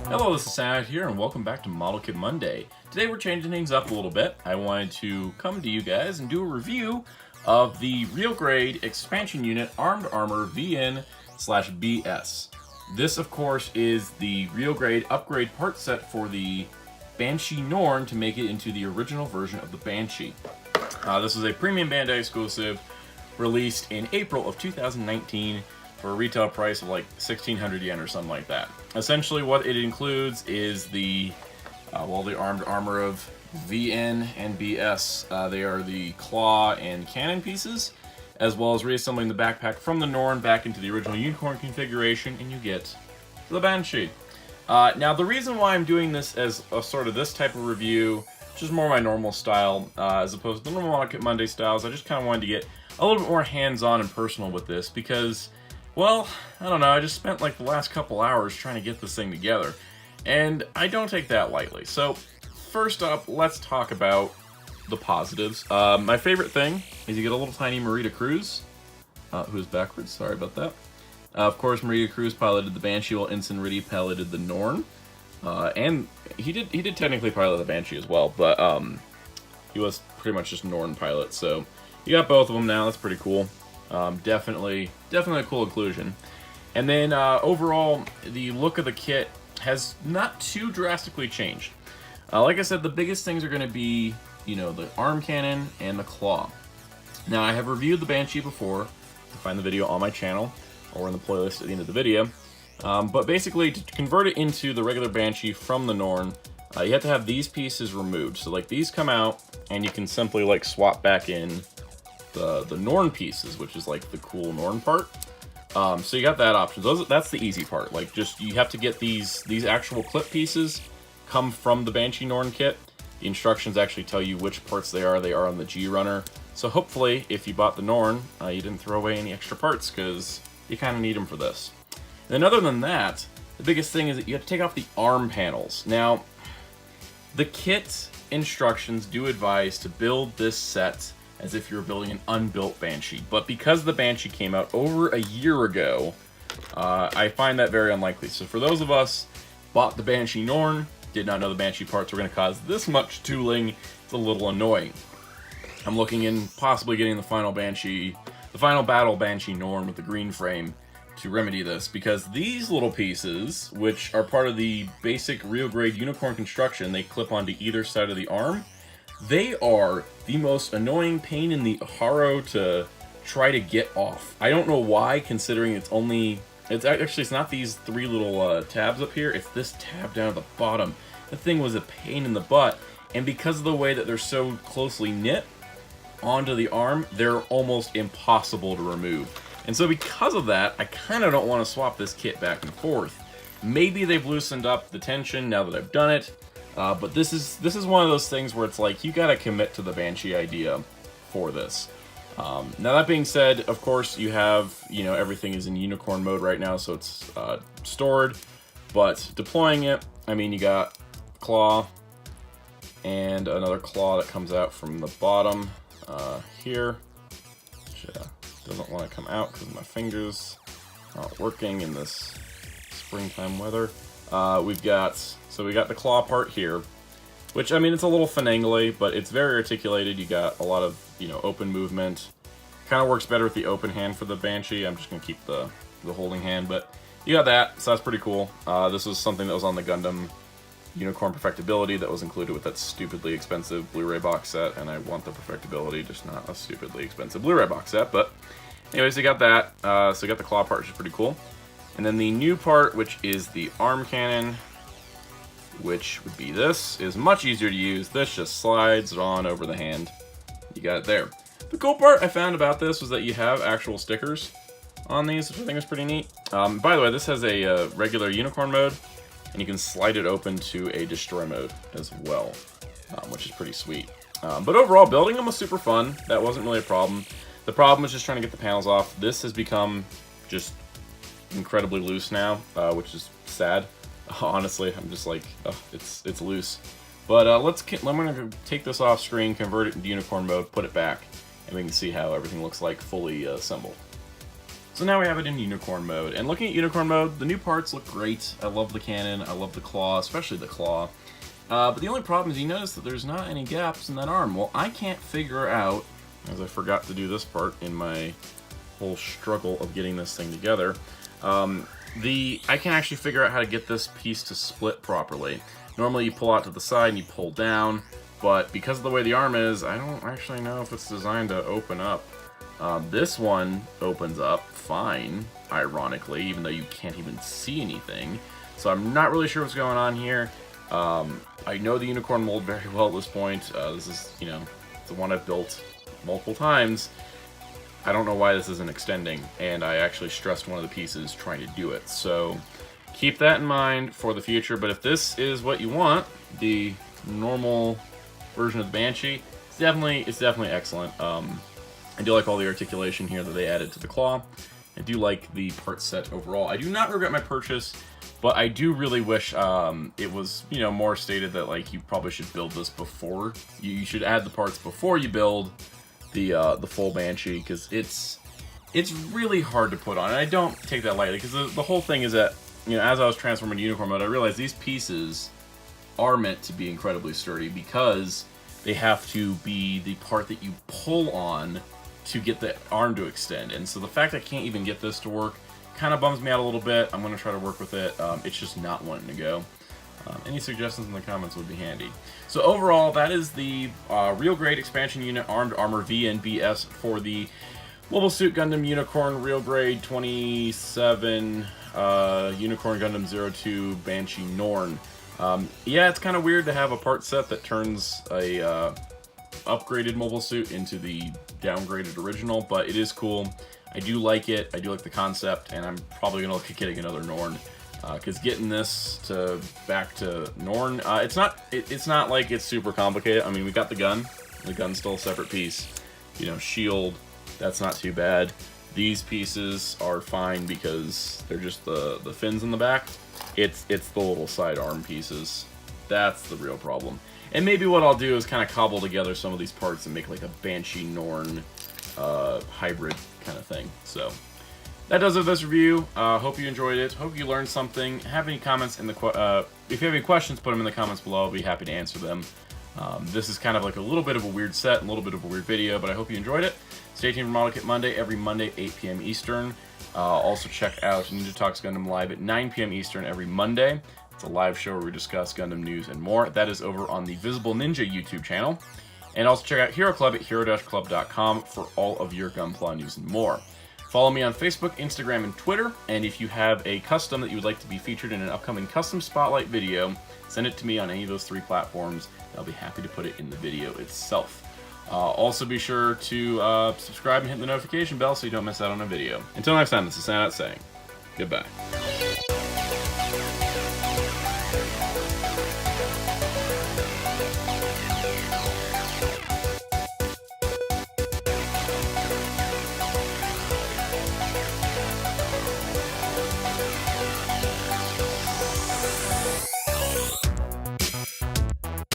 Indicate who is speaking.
Speaker 1: Hello, this is Sad here, and welcome back to Model Kit Monday. Today we're changing things up a little bit. I wanted to come to you guys and do a review of the Real Grade Expansion Unit Armed Armor VN/BS. This, of course, is the Real Grade upgrade part set for the Banshee Norn to make it into the original version of the Banshee. This is a premium Bandai exclusive released in April of 2019 for a retail price of like 1,600 yen or something like that. Essentially what it includes is the armed armor of VN and BS. They are the claw and cannon pieces, as well as reassembling the backpack from the Norn back into the original unicorn configuration, and you get the Banshee. Now the reason why I'm doing this as a sort of this type of review, which is more my normal style, as opposed to the normal Model Kit Monday styles, I just kind of wanted to get a little bit more hands-on and personal with this because, well, I don't know, I just spent like the last couple hours trying to get this thing together, and I don't take that lightly. So, first up, let's talk about the positives. My favorite thing is you get a little tiny Marita Cruz, who's backwards, sorry about that. Of course, Marita Cruz piloted the Banshee while Ensign Riddy piloted the Norn, and he did technically pilot the Banshee as well, but he was pretty much just Norn pilot, so you got both of them now. That's pretty cool. Definitely a cool inclusion. And then overall, the look of the kit has not too drastically changed. Like I said, the biggest things are going to be, you know, the arm cannon and the claw. Now, I have reviewed the Banshee before. You can find the video on my channel or in the playlist at the end of the video. But basically, to convert it into the regular Banshee from the Norn, you have to have these pieces removed. So, like, these come out, and you can simply, like, swap back in the Norn pieces, which is like the cool Norn part. So you got that option. That's the easy part. Like, just you have to get these actual clip pieces come from the Banshee Norn kit. The instructions actually tell you which parts they are. They are on the G runner. So hopefully, if you bought the Norn, you didn't throw away any extra parts because you kind of need them for this. And then other than that, the biggest thing is that you have to take off the arm panels. Now, the kit instructions do advise to build this set as if you're building an unbuilt Banshee. But because the Banshee came out over a year ago, I find that very unlikely. So for those of us bought the Banshee Norn, did not know the Banshee parts were going to cause this much tooling, it's a little annoying. I'm looking in possibly getting the final battle Banshee Norn with the green frame to remedy this, because these little pieces, which are part of the basic real grade unicorn construction, they clip onto either side of the arm. They are the most annoying pain in the Haro to try to get off. I don't know why, considering it's not these three little tabs up here, it's this tab down at the bottom. The thing was a pain in the butt, and because of the way that they're so closely knit onto the arm, they're almost impossible to remove. And so because of that, I kind of don't want to swap this kit back and forth. Maybe they've loosened up the tension now that I've done it. But this is one of those things where it's like, you gotta commit to the Banshee idea for this. Now that being said, of course, you have, you know, everything is in unicorn mode right now, so it's stored. But deploying it, I mean, you got claw and another claw that comes out from the bottom here, which doesn't want to come out because my fingers aren't working in this springtime weather. We got the claw part here, which, I mean, it's a little finagly, but it's very articulated. You got a lot of, you know, open movement. Kind of works better with the open hand for the Banshee. I'm just going to keep the holding hand, but you got that, so that's pretty cool. This was something that was on the Gundam Unicorn Perfectibility that was included with that stupidly expensive Blu-ray box set, and I want the Perfectibility, just not a stupidly expensive Blu-ray box set. But anyways, you got that. So you got the claw part, which is pretty cool. And then the new part, which is the arm cannon, which would be this, is much easier to use. This just slides on over the hand. You got it there. The cool part I found about this was that you have actual stickers on these, which I think is pretty neat. By the way, this has a regular unicorn mode, and you can slide it open to a destroy mode as well, which is pretty sweet. But overall, building them was super fun. That wasn't really a problem. The problem was just trying to get the panels off. This has become just incredibly loose now, which is sad. Honestly, I'm just like, oh, it's loose. But I'm gonna take this off screen, convert it into unicorn mode, put it back, and we can see how everything looks like fully assembled. So now we have it in unicorn mode. And looking at unicorn mode, the new parts look great. I love the cannon, I love the claw, especially the claw. But the only problem is you notice that there's not any gaps in that arm. Well, I can't figure out, as I forgot to do this part in my whole struggle of getting this thing together, I can actually figure out how to get this piece to split properly. Normally you pull out to the side and you pull down, but because of the way the arm is, I don't actually know if it's designed to open up. This one opens up fine, ironically, even though you can't even see anything. So I'm not really sure what's going on here. I know the unicorn mold very well at this point. This is, you know, the one I've built multiple times. I don't know why this isn't extending, and I actually stressed one of the pieces trying to do it. So keep that in mind for the future, but if this is what you want, the normal version of the Banshee, it's definitely excellent. I do like all the articulation here that they added to the claw. I do like the part set overall. I do not regret my purchase, but I do really wish it was, you know, more stated that like you probably should build this before. You should add the parts before you build the full Banshee, because it's really hard to put on. And I don't take that lightly, because the whole thing is that, you know, as I was transforming to unicorn mode, I realized these pieces are meant to be incredibly sturdy because they have to be the part that you pull on to get the arm to extend. And so the fact I can't even get this to work kind of bums me out a little bit. I'm going to try to work with it. It's just not wanting to go. Any suggestions in the comments would be handy. So overall, that is the Real Grade Expansion Unit Armed Armor VNBS for the Mobile Suit Gundam Unicorn Real Grade 27 Unicorn Gundam 02 Banshee Norn. Yeah, it's kind of weird to have a part set that turns a upgraded mobile suit into the downgraded original, but it is cool. I do like it. I do like the concept, and I'm probably going to look at getting another Norn. Because getting this back to Norn, it's not like it's super complicated. I mean, we got the gun. The gun's still a separate piece. You know, shield, that's not too bad. These pieces are fine because they're just the fins in the back. It's the little side arm pieces. That's the real problem. And maybe what I'll do is kind of cobble together some of these parts and make like a Banshee Norn hybrid kind of thing. So that does it for this review. Hope you enjoyed it. Hope you learned something. Have any comments in the if you have any questions, put them in the comments below. I'll be happy to answer them. This is kind of like a little bit of a weird set, a little bit of a weird video, but I hope you enjoyed it. Stay tuned for Model Kit Monday, every Monday, 8 p.m. Eastern. Also check out Ninja Talks Gundam Live at 9 p.m. Eastern every Monday. It's a live show where we discuss Gundam news and more. That is over on the Visible Ninja YouTube channel. And also check out Hero Club at hero-club.com for all of your Gunpla news and more. Follow me on Facebook, Instagram, and Twitter. And if you have a custom that you would like to be featured in an upcoming custom spotlight video, send it to me on any of those 3 platforms. I'll be happy to put it in the video itself. Also be sure to subscribe and hit the notification bell so you don't miss out on a video. Until next time, this is Sanat saying goodbye.